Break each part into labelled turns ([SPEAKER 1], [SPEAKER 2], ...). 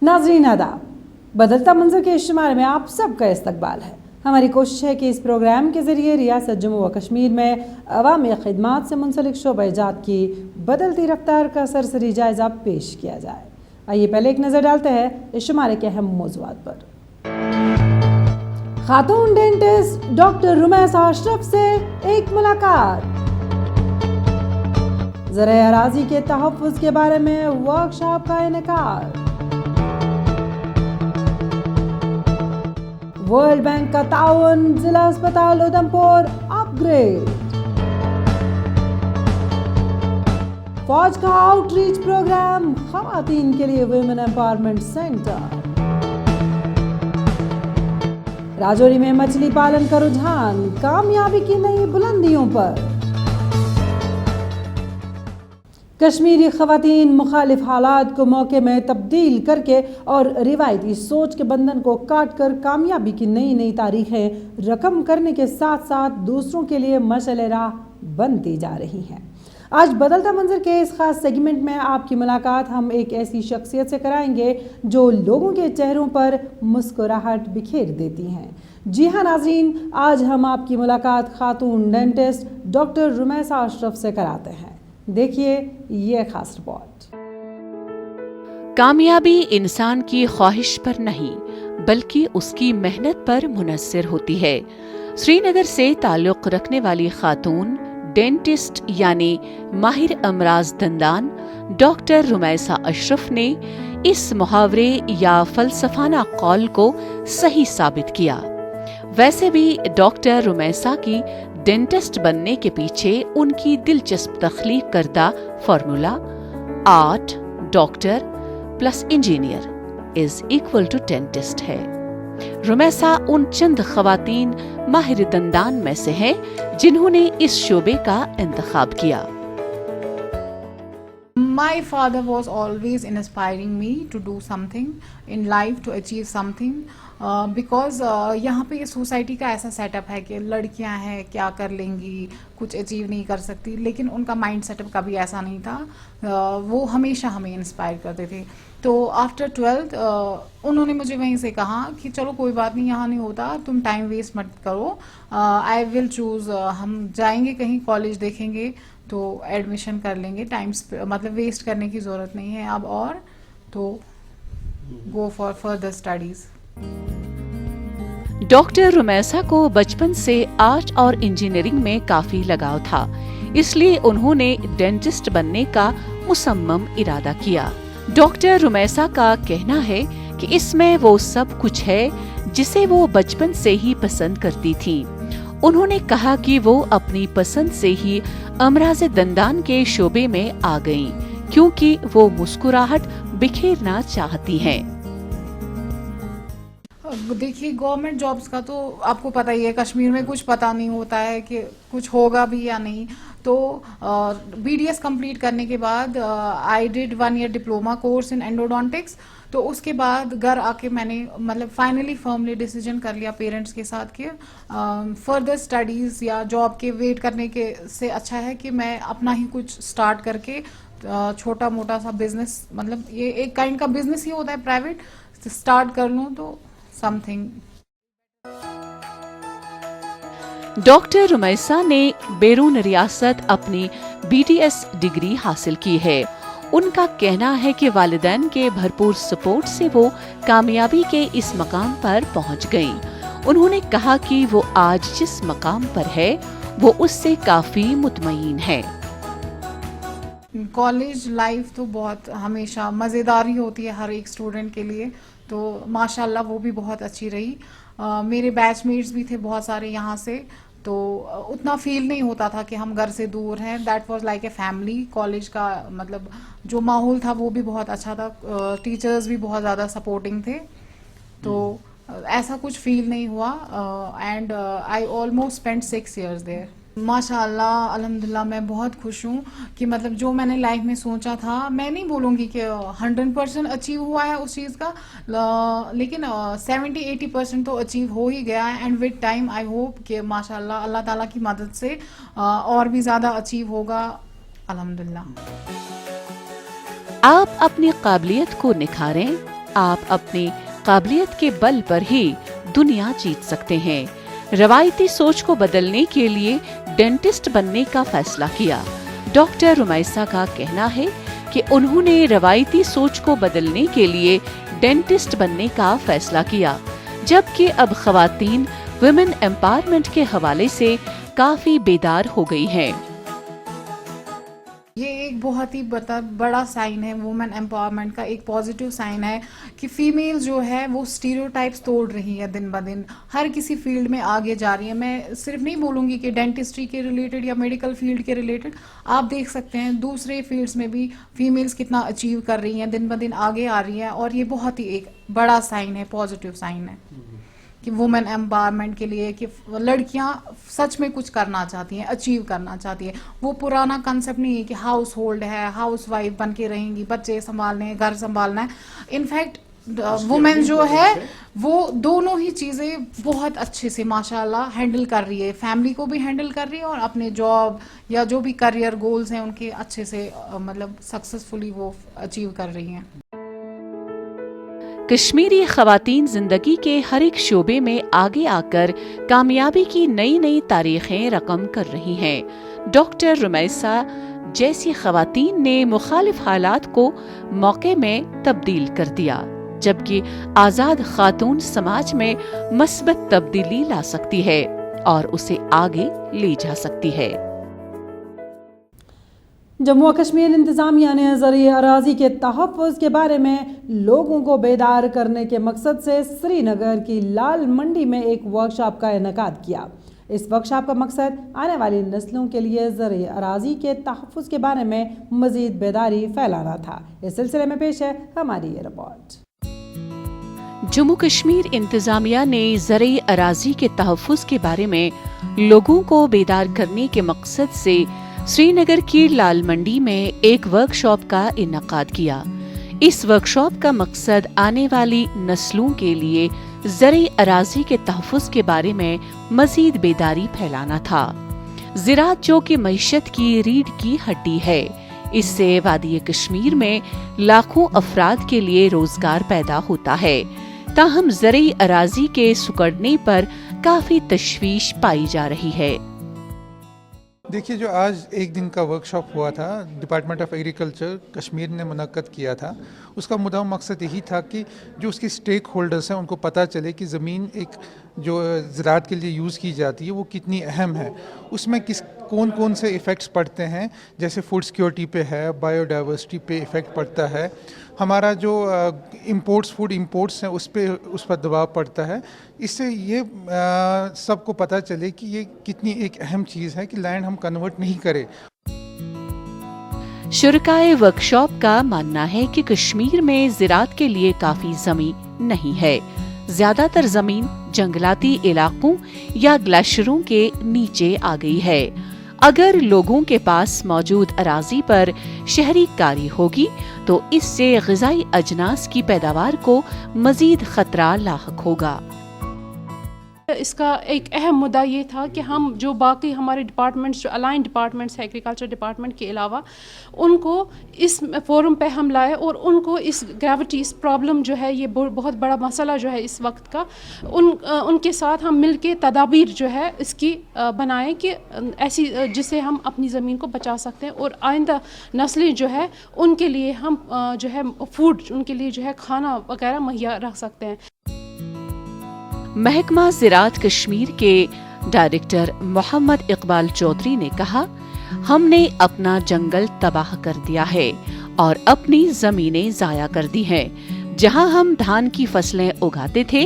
[SPEAKER 1] नाज़रीन आदाब, बदलता मंजर के शुमारे में आप सबका इस्तकबाल है। हमारी कोशिश है कि इस प्रोग्राम के ज़रिए रियासत जम्मू व कश्मीर में अवामी खिदमात से मुंसलिक शोबे-जात की बदलती रफ्तार का सरसरी जायज़ा पेश किया जाए। आइए पहले एक नज़र डालते हैं इस शुमारे के अहम मौज़ूआत पर। खातून डेंटिस्ट डॉक्टर रुमैसा अशरफ से एक मुलाकात, ज़राए अराज़ी के तहफ़्फ़ुज़ के बारे में वर्कशॉप का इनेकार, वर्ल्ड बैंक का ताउन, जिला अस्पताल उधमपुर अपग्रेड, फौज का आउटरीच प्रोग्राम, ख़वातीन के लिए वुमेन एम्पावरमेंट सेंटर, राजौरी में मछली पालन का रुझान कामयाबी की नई बुलंदियों पर, कश्मीरी ख़वातीन मुखालिफ हालात को मौके में तब्दील करके और रिवायती सोच के बंधन को काट कर कामयाबी की नई नई तारीखें रकम करने के साथ साथ दूसरों के लिए मशअल राह बनती जा रही हैं। आज बदलता मंजर के इस खास सेगमेंट में आपकी मुलाकात हम एक ऐसी शख्सियत से कराएंगे जो लोगों के चेहरों पर मुस्कुराहट बिखेर देती हैं। जी हाँ नाज़रीन, आज हम आपकी मुलाकात खातून डेंटिस्ट डॉक्टर रुमैसा अशरफ से कराते हैं। देखिए ये खास रिपोर्ट।
[SPEAKER 2] कामयाबी इंसान की ख्वाहिश पर नहीं बल्कि उसकी मेहनत पर मुनस्सिर होती है। श्रीनगर से ताल्लुक़ रखने वाली खातून डेंटिस्ट यानी माहिर अमराज दंदान डॉक्टर रुमैसा अशरफ ने इस मुहावरे या फलसफाना कौल को सही साबित किया। वैसे भी डॉक्टर रुमैसा की डेंटिस्ट बनने के पीछे उनकी दिलचस्प तख्लीक करदा formula art doctor plus engineer is equal to dentist है। रुमैसा उन चंद खवातीन माहिर दंदान में से हैं जिन्होंने इस शोबे का इंतखाब किया।
[SPEAKER 3] My father was always inspiring me to do something in life, to achieve something, because यहाँ पे सोसाइटी का ऐसा सेटअप है कि लड़कियां हैं क्या कर लेंगी, कुछ अचीव नहीं कर सकती, लेकिन उनका माइंड सेटअप कभी ऐसा नहीं था। वो हमेशा हमें इंस्पायर करते थे। तो आफ्टर 12th उन्होंने मुझे वहीं से कहा कि चलो कोई बात नहीं, यहाँ नहीं होता, तुम टाइम वेस्ट मत करो, आई विल चूज़, हम जाएंगे कहीं कॉलेज देखेंगे तो एडमिशन कर लेंगे, टाइम मतलब वेस्ट करने की ज़रूरत नहीं है अब, और तो go for further studies.
[SPEAKER 2] Doctor Rumaisa को बचपन से आर्ट और इंजीनियरिंग में काफी लगाव था, इसलिए उन्होंने डेंटिस्ट बनने का मुसम्मम इरादा किया। डॉक्टर रुमैसा का कहना है कि इसमें वो सब कुछ है जिसे वो बचपन से ही पसंद करती थी। उन्होंने कहा कि वो अपनी पसंद से ही अमराज दंदान के शोबे में आ गईं, क्योंकि वो मुस्कुराहट बिखेरना चाहती हैं।
[SPEAKER 3] देखिए गवर्नमेंट जॉब्स का तो आपको पता ही है, कश्मीर में कुछ पता नहीं होता है कि कुछ होगा भी या नहीं। तो BDS कंप्लीट करने के बाद I did 1 year diploma course in endodontics. तो उसके बाद घर आके मैंने मतलब फाइनली फर्मली डिसीजन कर लिया पेरेंट्स के साथ कि फर्दर स्टडीज़ या जॉब के वेट करने के से अच्छा है कि मैं अपना ही कुछ स्टार्ट करके छोटा मोटा सा बिजनेस, मतलब ये एक काइंड का बिजनेस ही होता है प्राइवेट, स्टार्ट कर लूँ तो समथिंग।
[SPEAKER 2] डॉक्टर रुमैसा ने बैरून रियासत अपनी BDS डिग्री हासिल की है। उनका कहना है कि वालिदैन के भरपूर सपोर्ट से वो कामयाबी के इस मकाम पर पहुंच गईं। उन्होंने कहा कि वो आज जिस मकाम पर है वो उससे काफी मुतमईन है।
[SPEAKER 3] कॉलेज लाइफ तो बहुत हमेशा मज़ेदार ही होती है हर एक स्टूडेंट के लिए, तो माशाल्लाह वो भी बहुत अच्छी रही। मेरे बैचमेट्स भी थे बहुत सारे यहाँ से, तो उतना फील नहीं होता था कि हम घर से दूर हैं। That was like a family. College का मतलब जो माहौल था वो भी बहुत अच्छा था, टीचर्स भी बहुत ज़्यादा सपोर्टिंग थे, तो ऐसा कुछ फील नहीं हुआ। And I almost spend 6 years there. माशाअल्लाह अल्हम्दुलिल्लाह मैं बहुत खुश हूँ कि मतलब जो मैंने लाइफ में सोचा था, मैं नहीं बोलूँगी कि 100% अचीव हुआ है उस चीज़ का, लेकिन 70-80% तो अचीव हो ही गया है। And with time I hope कि माशाअल्लाह अल्लाह ताला की मदद से और भी ज़्यादा अचीव होगा अल्हम्दुलिल्लाह।
[SPEAKER 2] आप अपनी काबिलियत को निखारें, आप अपनी काबिलियत के बल पर ही दुनिया जीत सकते हैं। रवायती सोच को बदलने के लिए डेंटिस्ट बनने का फैसला किया। डॉक्टर रुमैसा का कहना है कि उन्होंने रवायती सोच को बदलने के लिए डेंटिस्ट बनने का फैसला किया, जबकि अब खवातीन वुमेन एम्पावरमेंट के हवाले से काफी बेदार हो गई हैं।
[SPEAKER 3] ये एक बहुत ही बड़ा साइन है वुमेन एम्पावरमेंट का, एक पॉजिटिव साइन है कि फीमेल जो है वो स्टीरियोटाइप्स तोड़ रही है दिन ब दिन, हर किसी फील्ड में आगे जा रही है। मैं सिर्फ नहीं बोलूँगी कि डेंटिस्ट्री के रिलेटेड या मेडिकल फील्ड के रिलेटेड, आप देख सकते हैं दूसरे फील्ड्स में भी फीमेल्स कितना अचीव कर रही हैं, दिन ब दिन आगे आ रही हैं, और ये बहुत ही एक बड़ा साइन है, पॉजिटिव साइन है कि वुमेन एम्पावरमेंट के लिए कि लड़कियां सच में कुछ करना चाहती हैं, अचीव करना चाहती हैं। वो पुराना कंसेप्ट नहीं है कि हाउस होल्ड है, हाउस वाइफ बन के रहेंगी, बच्चे संभालने हैं, घर संभालना है। इनफैक्ट वुमेन जो है वो दोनों ही चीज़ें बहुत अच्छे से माशाल्लाह हैंडल कर रही है, फैमिली को भी हैंडल कर रही है और अपने जॉब या जो भी करियर गोल्स हैं उनके अच्छे से मतलब सक्सेसफुली वो अचीव कर रही हैं।
[SPEAKER 2] कश्मीरी खवातीन जिंदगी के हर एक शोबे में आगे आकर कामयाबी की नई नई तारीखें रकम कर रही हैं। डॉक्टर रुमैसा जैसी खवातीन ने मुखालिफ हालात को मौके में तब्दील कर दिया, जबकि आजाद खातून समाज में मस्बत तब्दीली ला सकती है और उसे आगे ले जा सकती है।
[SPEAKER 1] जम्मू और कश्मीर इंतज़ामिया ने ज़रिए अराज़ी के तहफ़्फ़ुज़ के बारे में लोगों को बेदार करने के मकसद से श्रीनगर की लाल मंडी में एक वर्कशॉप का इनेकाद किया। इस वर्कशॉप का मकसद आने वाली नस्लों के लिए ज़रिए अराज़ी के तहफ़्फ़ुज़ के बारे में मज़ीद बेदारी फैलाना था। इस सिलसिले में पेश है हमारी ये रिपोर्ट।
[SPEAKER 2] जम्मू कश्मीर इंतज़ामिया ने ज़रिए अराज़ी के तहफ़्फ़ुज़ के बारे में लोगों को बेदार करने के मकसद से श्रीनगर की लाल मंडी में एक वर्कशॉप का इनेकाद किया। इस वर्कशॉप का मकसद आने वाली नस्लों के लिए ज़रिए अराज़ी के तहफ़्फ़ुज़ के बारे में मज़ीद बेदारी फैलाना था। ज़राअत जो कि मईशत की रीढ़ की हड्डी है, इससे वादी कश्मीर में लाखों अफराद के लिए रोजगार पैदा होता है। ताहम ज़रिए अराज़ी के सुकड़ने पर काफी तशवीश पाई जा रही है।
[SPEAKER 4] देखिए, जो आज एक दिन का वर्कशॉप हुआ था, डिपार्टमेंट ऑफ एग्रीकल्चर कश्मीर ने मुनक्कद किया था। उसका मुद्दा मकसद यही था कि जो उसके स्टेक होल्डर्स हैं उनको पता चले कि ज़मीन एक जो ज़राअत के लिए यूज़ की जाती है वो कितनी अहम है, उसमें कौन कौन से इफ़ेक्ट्स पड़ते हैं, जैसे फूड सिक्योरिटी पे है, बायोडाइवर्सिटी पे इफ़ेक्ट पड़ता है, हमारा जो फूड इंपोर्ट्स हैं उस पर दबाव पड़ता है। इससे ये सबको पता चले कि ये कितनी एक अहम चीज़ है कि लैंड हम कन्वर्ट नहीं करें।
[SPEAKER 2] शुरकाए वर्कशॉप का मानना है कि कश्मीर में ज़राअत के लिए काफी ज़मीन नहीं है। ज्यादातर ज़मीन जंगलाती इलाकों या ग्लेशियरों के नीचे आ गई है। अगर लोगों के पास मौजूद अराजी पर शहरी कारी होगी तो इससे ग़िज़ाई अजनास की पैदावार को मज़ीद खतरा लाहक होगा।
[SPEAKER 5] इसका एक अहम मुद्दा ये था कि हम जो बाकी हमारे डिपार्टमेंट्स, जो अलाइन डिपार्टमेंट्स है एग्रीकल्चर डिपार्टमेंट के अलावा, उनको इस फोरम पे हम लाए और उनको इस ग्रेविटी, इस प्रॉब्लम जो है, ये बहुत बड़ा मसला जो है इस वक्त का, उनके साथ हम मिल के तदाबीर जो है इसकी बनाएं कि ऐसी जिससे हम अपनी ज़मीन को बचा सकते हैं और आइंदा नस्लें जो है उनके लिए हम जो है फूड, उनके लिए जो है खाना वगैरह मुहैया रख सकते हैं।
[SPEAKER 2] महकमा ज़राअत कश्मीर के डायरेक्टर मोहम्मद इकबाल चौधरी ने कहा, हमने अपना जंगल तबाह कर दिया है और अपनी ज़मीनें ज़ाया कर दी हैं। जहां हम धान की फसलें उगाते थे,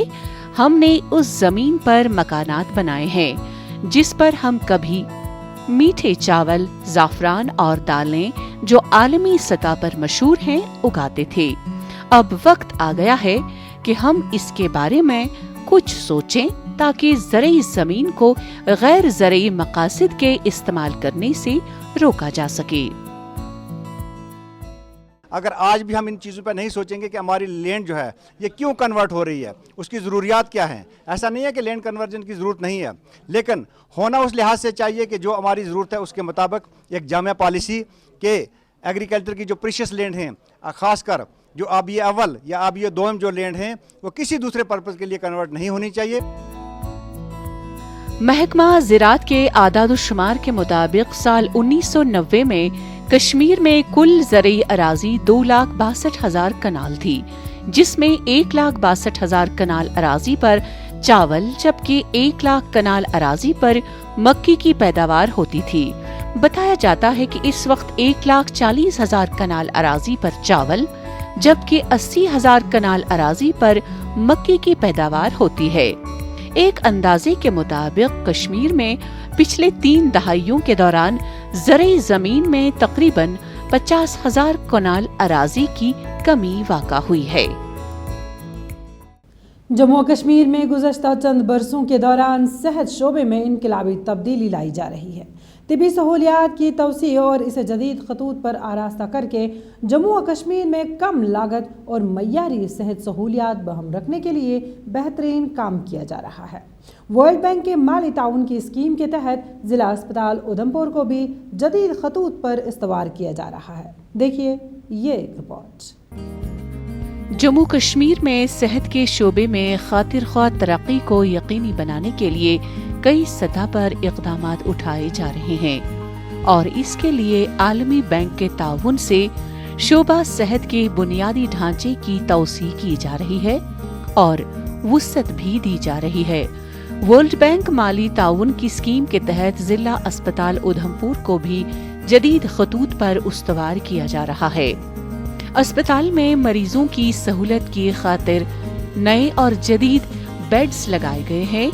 [SPEAKER 2] हमने उस ज़मीन पर मकानात बनाए हैं जिस पर हम कभी मीठे चावल, ज़ाफ़रान और दालें जो आलमी सतह पर मशहूर हैं उगाते थे। अब वक्त आ गया है कि हम इसके बारे में कुछ सोचें ताकि ज़रई ज़मीन को गैर ज़रई मकासद के इस्तेमाल करने से रोका जा सके।
[SPEAKER 6] अगर आज भी हम इन चीज़ों पर नहीं सोचेंगे कि हमारी लैंड जो है ये क्यों कन्वर्ट हो रही है, उसकी ज़रूरियात क्या हैं, ऐसा नहीं है कि लैंड कन्वर्जन की ज़रूरत नहीं है, लेकिन होना उस लिहाज से चाहिए कि जो हमारी ज़रूरत है उसके मुताबिक एक जामिया पॉलिसी के एग्रीकल्चर की जो प्रीशियस लैंड हैं, ख़ासकर जो आबिय अव्वल या आबिय दोम जो लैंड हैं वो किसी दूसरे पर्पज़ के लिए कन्वर्ट नहीं होनी चाहिए।
[SPEAKER 2] महकमा ज़राअत के आदाद-ओ-शुमार के मुताबिक साल 1990 में कश्मीर में कुल ज़रई अराज़ी 2,62,000 कनाल थी, जिसमें 1,62,000 कनाल अराज़ी पर चावल जबकि 1 लाख कनाल अराज़ी पर मक्की की पैदावार होती थी। बताया जाता है कि इस वक्त 1,40,000 कनाल अराज़ी पर चावल जबकि 80,000 कनाल अराज़ी पर मक्की की पैदावार होती है। एक अंदाजे के मुताबिक कश्मीर में पिछले 3 दहाइयों के दौरान ज़रई ज़मीन में तकरीबन 50,000 कनाल अराज़ी की कमी वाक़ा हुई है।
[SPEAKER 1] जम्मू कश्मीर में गुज़श्ता चंद बरसों के दौरान सेहत शोबे में इनकलाबी तब्दीली लाई जा रही है। तिबी सहूलियात की तवसी और इसे जदीद खतूत पर आरास्ता करके जम्मू और कश्मीर में कम लागत और मय्यारी सेहत सहूलियात बहम रखने के लिए बेहतरीन काम किया जा रहा है। वर्ल्ड बैंक के माली ताउन की स्कीम के तहत ज़िला अस्पताल उधमपुर को भी जदीद खतूत पर इस्तवार किया जा रहा है। देखिए ये रिपोर्ट।
[SPEAKER 2] जम्मू कश्मीर में सेहत के शोबे में खातिर ख्वाह तरक्की को यकीनी बनाने के लिए कई सतह पर इक़दामात उठाए जा रहे हैं और इसके लिए आलमी बैंक के ताउन से शोबा सेहत के बुनियादी ढांचे की तौसी की जा रही है और वुसअत भी दी जा रही है। वर्ल्ड बैंक माली ताउन की स्कीम के तहत जिला अस्पताल उधमपुर को भी जदीद खतूत पर उस्तवार किया जा रहा है। अस्पताल में मरीजों की सहूलत की खातिर नए और जदीद बेड्स लगाए गए हैं,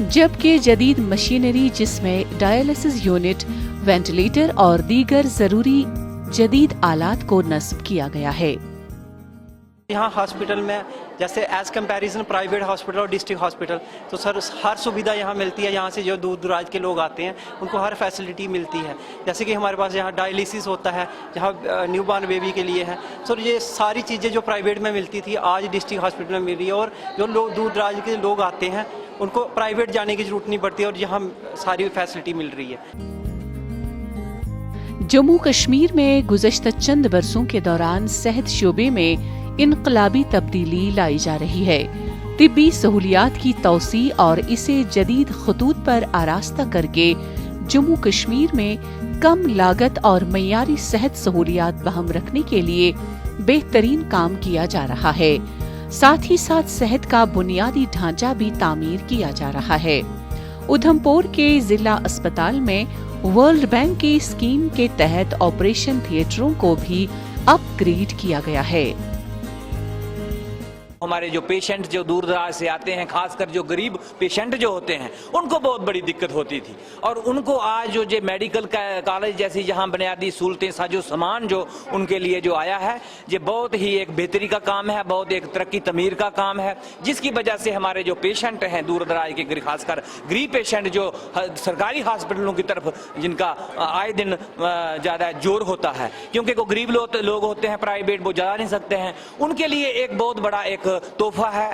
[SPEAKER 2] जबकि जदीद मशीनरी जिसमें डायलिसिस यूनिट, वेंटिलेटर और दीगर जरूरी जदीद आलात को नस्ब किया गया है।
[SPEAKER 7] यहाँ हॉस्पिटल में जैसे एज कंपैरिजन प्राइवेट हॉस्पिटल और डिस्ट्रिक्ट हॉस्पिटल तो सर हर सुविधा यहाँ मिलती है। यहाँ से जो दूर दराज के लोग आते हैं उनको हर फैसिलिटी मिलती है। जैसे कि हमारे पास यहाँ डायलिसिस होता है, जहाँ न्यूबॉर्न बेबी के लिए है। सर ये सारी चीज़ें जो प्राइवेट में मिलती थी आज डिस्ट्रिक्ट हॉस्पिटल में मिल रही है और जो लोग दूर दराज के लोग आते हैं उनको प्राइवेट जाने की जरूरत नहीं पड़ती और यहाँ सारी फैसिलिटी मिल रही है।
[SPEAKER 2] जम्मू कश्मीर में गुज़श्ता चंद बरसों के दौरान सेहत शोबे में इनकलाबी तब्दीली लाई जा रही है। तिब्बी सहूलियात की तौसी और इसे जदीद खतूत पर आरास्ता करके जम्मू कश्मीर में कम लागत और मय्यारी सेहत सहूलियात बहम रखने के लिए बेहतरीन काम किया जा रहा है। साथ ही साथ सेहत का बुनियादी ढांचा भी तामीर किया जा रहा है। उधमपुर के जिला अस्पताल में वर्ल्ड बैंक की स्कीम के तहत ऑपरेशन थिएटरों को भी अपग्रेड किया गया है।
[SPEAKER 8] हमारे जो पेशेंट जो दूर दराज से आते हैं, खासकर जो गरीब पेशेंट जो होते हैं उनको बहुत बड़ी दिक्कत होती थी और उनको आज जो मेडिकल कॉलेज जैसी जहां बुनियादी सहूलतें साजो सामान जो उनके लिए जो आया है ये बहुत ही एक बेहतरी का काम है, बहुत एक तरक्की तमीर का काम है, जिसकी वजह से हमारे जो पेशेंट हैं दूर दराज के खासकर गरीब पेशेंट जो सरकारी हॉस्पिटलों की तरफ जिनका आए दिन ज़्यादा जोर होता है क्योंकि वो गरीब लोग होते हैं, प्राइवेट वो जा नहीं सकते हैं, उनके लिए एक बहुत बड़ा एक तोहफा है।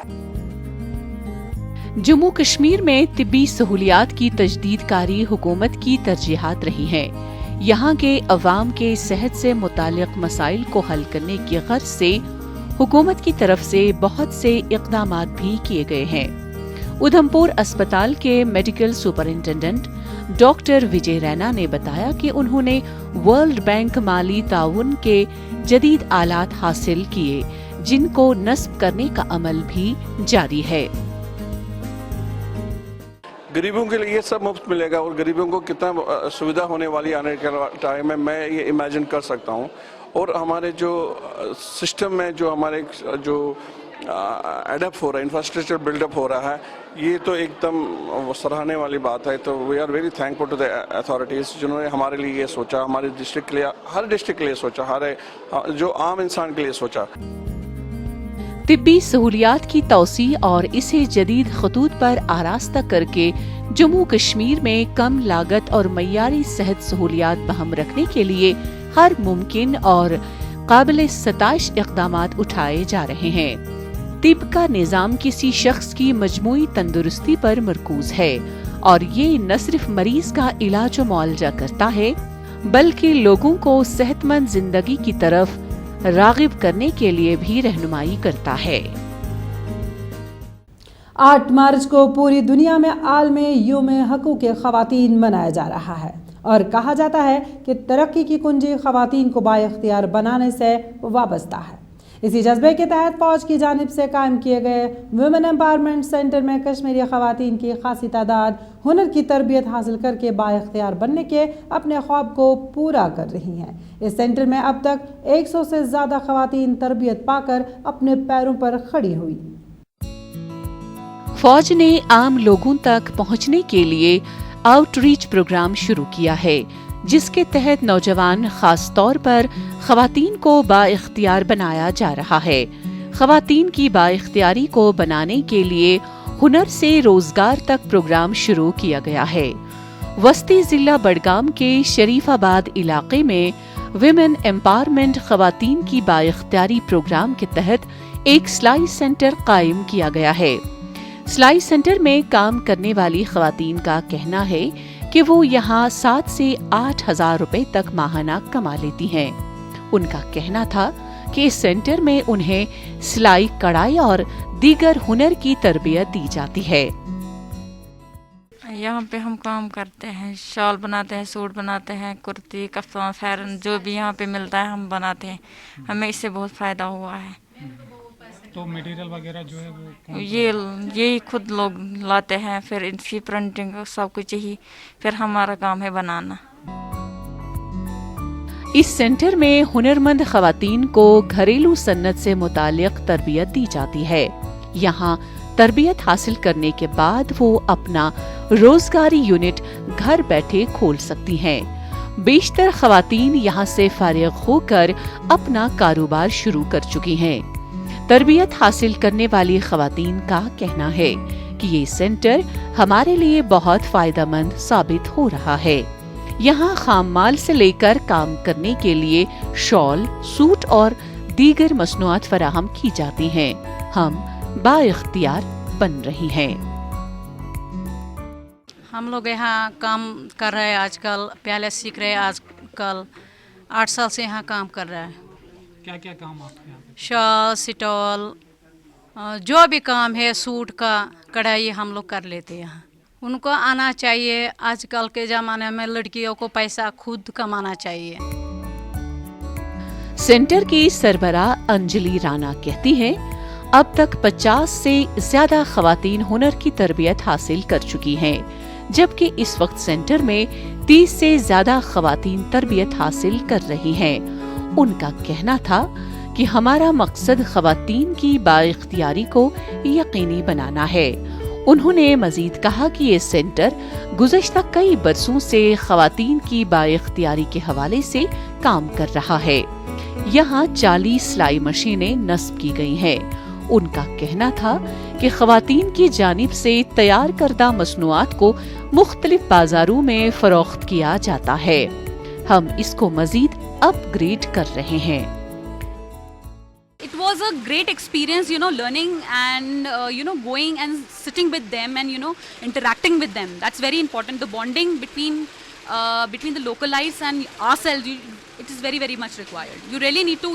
[SPEAKER 2] जम्मू कश्मीर में तिब्बी सहूलियात की तजदीदकारी हुकूमत की तरजीहात रही हैं। यहाँ के अवाम के सेहत से मुतालिक मसाइल को हल करने की गर्ज से हुकूमत की तरफ से बहुत से इक़दामात भी किए गए हैं। उधमपुर अस्पताल के मेडिकल सुपरिंटेंडेंट डॉक्टर विजय रैना ने बताया कि उन्होंने वर्ल्ड बैंक माली ताउन के जदीद आलात हासिल किए जिनको नस्ब करने का अमल भी जारी है।
[SPEAKER 9] गरीबों के लिए सब मुफ्त मिलेगा और गरीबों को कितना सुविधा होने वाली आने के टाइम में मैं ये इमेजिन कर सकता हूँ। और हमारे जो सिस्टम में जो हमारे जो एडअप हो रहा है, इंफ्रास्ट्रक्चर बिल्डअप हो रहा है, ये तो एकदम सराहने वाली बात है। तो we are very thankful to the authorities जिन्होंने हमारे लिए ये सोचा, हमारे डिस्ट्रिक्ट के लिए, हर डिस्ट्रिक्ट के लिए सोचा, हर जो आम इंसान के लिए सोचा।
[SPEAKER 2] तिब्बी सहूलियात की तौसी और इसे जदीद खतूत पर आरास्ता करके जम्मू कश्मीर में कम लागत और मय्यारी सेहत सहूलियात बहम रखने के लिए हर मुमकिन और काबिल सताइश इक़दामात उठाए जा रहे हैं। तिब का निज़ाम किसी शख्स की मजमूई तंदुरुस्ती पर मरकूज है और ये न सिर्फ मरीज का इलाज व मुआवजा करता है बल्कि लोगों को सेहतमंद जिंदगी की तरफ रागिब करने के लिए भी रहनुमाई करता है।
[SPEAKER 1] 8 मार्च को पूरी दुनिया में आलमी यौम हकूक़ ख़वातीन मनाया जा रहा है और कहा जाता है कि तरक्की की कुंजी ख़वातीन को बाइख्तियार बनाने से वाबस्ता है। इसी जज्बे के तहत फ़ौज की जानिब से कायम किए गए वुमेन एम्पावरमेंट सेंटर में कश्मीरी ख़वातीन की खासी तादाद हुनर की तरबियत हासिल करके बाइख्तियार बनने के अपने ख्वाब को पूरा कर रही हैं। इस सेंटर में अब तक 100 से ज़्यादा ख़वातीन तरबियत पाकर अपने पैरों पर खड़ी हुई।
[SPEAKER 2] फौज ने आम लोगों तक पहुंचने के लिए आउटरीच प्रोग्राम शुरू किया है, जिसके तहत नौजवान खास तौर पर खवातीन को बाइख्तियार बनाया जा रहा है। खवातीन की बाइख्तियारी को बनाने के लिए हुनर से रोजगार तक प्रोग्राम शुरू किया गया है। वस्ती जिला बडगाम के शरीफाबाद इलाके में विमेन एम्पावरमेंट खवातीन की बाइख्तियारी प्रोग्राम के तहत एक सिलाई सेंटर कायम किया गया है। सिलाई सेंटर में काम करने वाली खवातीन का कहना है कि वो यहाँ 7 से 8 हजार रुपए तक माहाना कमा लेती हैं। उनका कहना था कि इस सेंटर में उन्हें सिलाई, कढ़ाई और दीगर हुनर की तरबियत दी जाती है।
[SPEAKER 10] यहाँ पे हम काम करते हैं, शॉल बनाते हैं, सूट बनाते हैं, कुर्ती, कफ्तान, फैरन, जो भी यहाँ पे मिलता है हम बनाते हैं। हमें इससे बहुत फायदा हुआ है।
[SPEAKER 11] तो मटेरियल वगैरह जो है वो
[SPEAKER 10] ये खुद लोग लाते हैं, फिर इनकी प्रिंटिंग सब कुछ यही, फिर हमारा काम है बनाना।
[SPEAKER 2] इस सेंटर में हुनरमंद खवातीन को घरेलू सन्नत से मुतालिक तरबियत दी जाती है। यहाँ तरबियत हासिल करने के बाद वो अपना रोजगारी यूनिट घर बैठे खोल सकती हैं। बेशतर खवातीन यहाँ से फारिग होकर अपना कारोबार शुरू कर चुकी हैं। तरबियत हासिल करने वाली खवातीन का कहना है कि ये सेंटर हमारे लिए बहुत फायदेमंद साबित हो रहा है। यहाँ खाम माल से लेकर काम करने के लिए शॉल, सूट और दीगर मसनूआत फराहम की जाती हैं। हम बाइख्तियार बन रही हैं।
[SPEAKER 12] हम लोग यहाँ काम कर रहे हैं आजकल, पहले सीख रहे हैं आजकल 8 साल से यहाँ काम कर रहे हैं।
[SPEAKER 11] क्या क्या काम आपके यहाँ?
[SPEAKER 12] शॉल, स्टॉल, जो भी काम है सूट का, कढ़ाई हम लोग कर लेते हैं यहाँ। उनको आना चाहिए, आजकल के ज़माने में लड़कियों को पैसा खुद कमाना चाहिए।
[SPEAKER 2] सेंटर की सरबराह अंजलि राणा कहती हैं, अब तक 50 से ज्यादा खवातीन हुनर की तरबियत हासिल कर चुकी हैं, जबकि इस वक्त सेंटर में 30 से ज्यादा खवातीन तरबियत हासिल कर रही हैं। उनका कहना था कि हमारा मकसद खवातीन की बाइख्तियारी को यकीनी बनाना है। उन्होंने मजीद कहा कि ये सेंटर गुज़श्ता कई बरसों से खवातीन की बाइख्तियारी के हवाले से काम कर रहा है। यहाँ 40 सिलाई मशीनें नस्ब की गई हैं। उनका कहना था कि खवातीन की जानिब से तैयार करदा मसनूआत को मुख्तलिफ बाजारों में फरोख्त किया जाता है। हम इसको मजीद अपग्रेड कर रहे हैं।
[SPEAKER 13] It was a great experience, learning and, going and sitting with them and, interacting with them. That's very important. The bonding between the localites and ourselves, it is very, very much required. You really need to,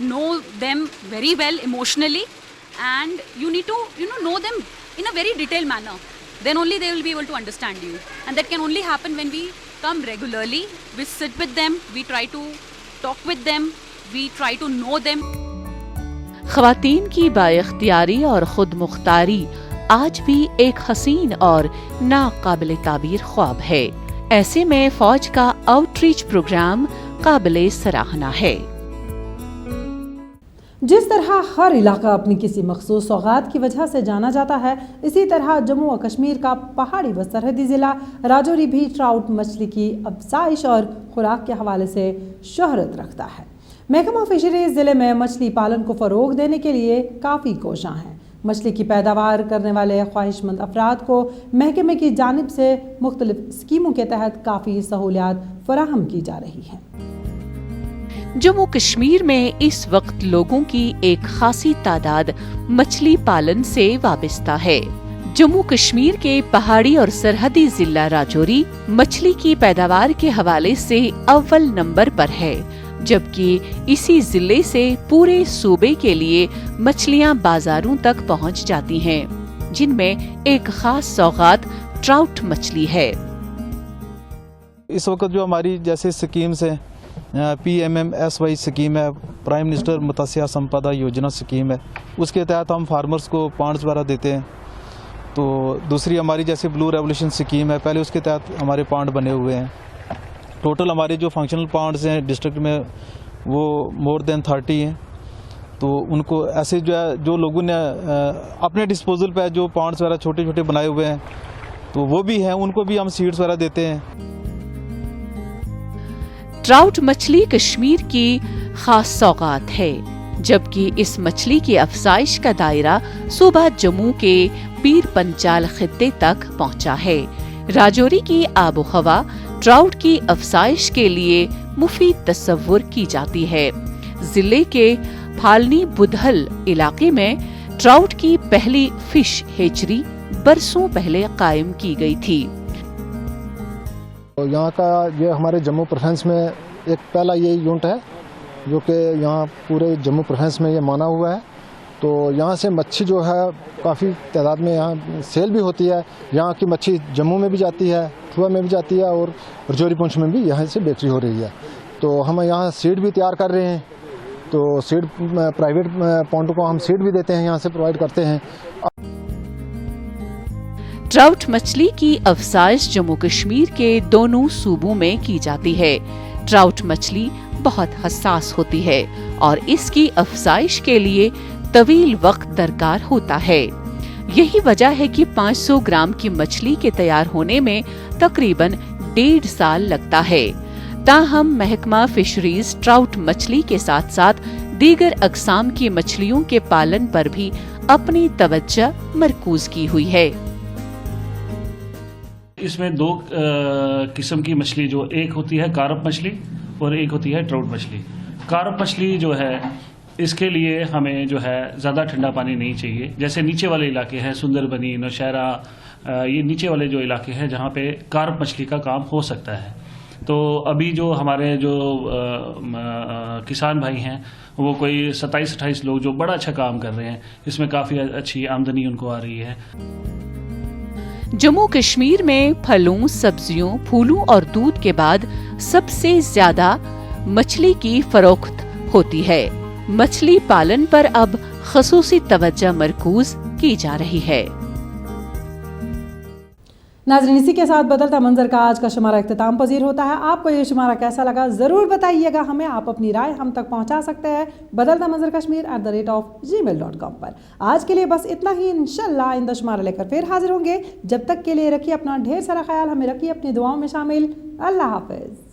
[SPEAKER 13] know them very well emotionally, and you need to, know them in a very detailed manner. Then only they will be able to understand you. And that can only happen when we come regularly. We sit with them, we try to talk with them, we try to know them.
[SPEAKER 2] ख़वातीन की बाइख्तियारी और खुद मुख्तारी आज भी एक हसीन और नाकाबिल ताबीर ख्वाब है। ऐसे में फौज का आउटरीच प्रोग्राम काबिल सराहना है।
[SPEAKER 1] जिस तरह हर इलाका अपनी किसी मखसूस सौगात की वजह से जाना जाता है, इसी तरह जम्मू और कश्मीर का पहाड़ी व सरहदी ज़िला राजौरी भी ट्राउट मछली की अफज़ाइश और खुराक के हवाले से शोहरत रखता है। महकमा फिशरीज ज़िले में मछली पालन को फ़रोग़ देने के लिए काफ़ी कोशां हैं। मछली की पैदावार करने वाले ख्वाहिशमंद अफराद को महकमे की जानिब से मुख्तलिफ स्कीमों के तहत काफ़ी सहूलियात फराहम की जा रही हैं।
[SPEAKER 2] जम्मू कश्मीर में इस वक्त लोगों की एक खासी तादाद मछली पालन से वाबस्ता है। जम्मू कश्मीर के पहाड़ी और सरहदी जिला राजौरी मछली की पैदावार के हवाले से अव्वल नंबर पर है। जबकि इसी जिले से पूरे सूबे के लिए मछलियां बाजारों तक पहुंच जाती हैं, जिनमें एक खास सौगात ट्राउट मछली है।
[SPEAKER 14] इस वक्त जो हमारी जैसे स्कीम्स हैं, PMMSY स्कीम है, प्राइम मिनिस्टर मत्स्य संपदा योजना स्कीम है, उसके तहत हम फार्मर्स को पॉन्ड्स वगैरह देते हैं। तो दूसरी हमारी जैसे ब्लू रेवोल्यूशन स्कीम है, पहले उसके तहत हमारे पॉन्ड बने हुए हैं। टोटल हमारे जो फंक्शनल पॉन्ड्स हैं डिस्ट्रिक्ट में वो मोर देन 30 हैं। तो उनको ऐसे जो है, जो लोगों ने अपने डिस्पोजल पे जो पॉन्ड्स वगैरह छोटे छोटे बनाए हुए हैं तो वो भी हैं, उनको भी हम सीड्स वगैरह देते हैं।
[SPEAKER 2] ट्राउट मछली कश्मीर की खास सौगात है, जबकि इस मछली की अफजाइश का दायरा सूबा जम्मू के पीर पंचाल खित्ते तक पहुंचा है। राजौरी की आबो हवा ट्राउट की अफजाइश के लिए मुफीद तस्वुर की जाती है। जिले के फालनी बुधल इलाके में ट्राउट की पहली फिश हेचरी बरसों पहले कायम की गई थी।
[SPEAKER 15] यहाँ का ये हमारे जम्मू प्रोविंस में एक पहला ये यूनिट है जो कि यहाँ पूरे जम्मू प्रोविंस में ये माना हुआ है। तो यहाँ से मच्छी जो है काफ़ी तादाद में यहाँ सेल भी होती है। यहाँ की मच्छी जम्मू में भी जाती है, कठुआ में भी जाती है और राजौरी पुंछ में भी यहाँ से बिक्री हो रही है। तो हम यहाँ सीड भी तैयार कर रहे हैं। तो सीड प्राइवेट पॉन्ड को हम सीड भी देते हैं, यहाँ से प्रोवाइड करते हैं।
[SPEAKER 2] ट्राउट मछली की अफजाइश जम्मू कश्मीर के दोनों सूबों में की जाती है। ट्राउट मछली बहुत हसास होती है और इसकी अफजाइश के लिए तवील वक्त दरकार होता है। यही वजह है कि 500 ग्राम की मछली के तैयार होने में तकरीबन 1.5 साल लगता है। ताहम महकमा फिशरीज ट्राउट मछली के साथ साथ दीगर अकसाम की मछलियों के पालन पर भी अपनी तवज्जो मरकूज की हुई है।
[SPEAKER 16] इसमें दो किस्म की मछली, जो एक होती है कारप मछली और एक होती है ट्राउट मछली। कारप मछली जो है इसके लिए हमें जो है ज़्यादा ठंडा पानी नहीं चाहिए। जैसे नीचे वाले इलाके हैं, सुंदरबनी, नौशहरा, ये नीचे वाले जो इलाके हैं जहाँ पे कारप मछली का काम हो सकता है। तो अभी जो हमारे जो किसान भाई हैं वो कोई 27-28 लोग जो बड़ा अच्छा काम कर रहे हैं, इसमें काफ़ी अच्छी आमदनी उनको आ रही है।
[SPEAKER 2] जम्मू कश्मीर में फलों, सब्जियों, फूलों और दूध के बाद सबसे ज्यादा मछली की फरोख्त होती है। मछली पालन पर अब खसूसी तवज्जो मरकूज की जा रही है।
[SPEAKER 1] नाज़रीन, इसी के साथ बदलता मंजर का आज का शुमारा इख्तिताम पजीर होता है। आपको ये शुमारा कैसा लगा ज़रूर बताइएगा हमें। आप अपनी राय हम तक पहुंचा सकते हैं बदलता मंजर कश्मीर @gmail.com पर। आज के लिए बस इतना ही। इंशाल्लाह आइंदा शुमारा लेकर फिर हाजिर होंगे। जब तक के लिए रखिए अपना ढेर सारा ख्याल, हमें रखिए अपनी दुआओं में शामिल। अल्लाह हाफिज।